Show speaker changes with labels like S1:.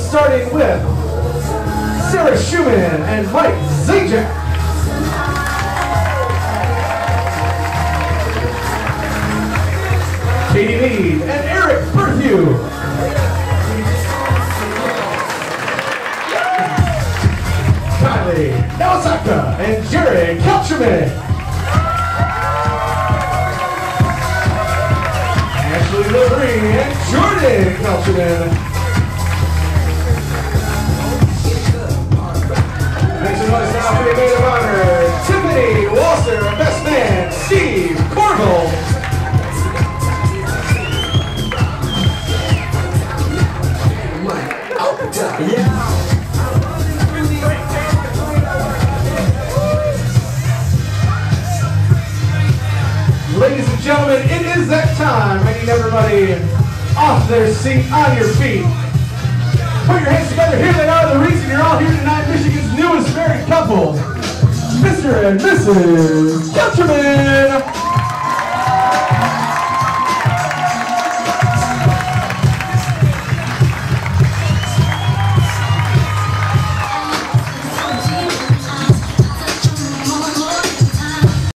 S1: starting with Sarah Schumann and Mike Zajac. Katie Mead and Eric Berthew. Kylie Nawasaka and Jared Kelcherman. Ashley LaBrie and Jordan Kelcherman. Next noise now for the maid of honor, Tiffany Walser and best man Steve Corville. Ladies and gentlemen, it is that time. I need everybody off their seat, on your feet. Put your hands together. Here they are, the reason you're all here tonight, Michigan's newest married couple, Mr. and Mrs. Kelcherman.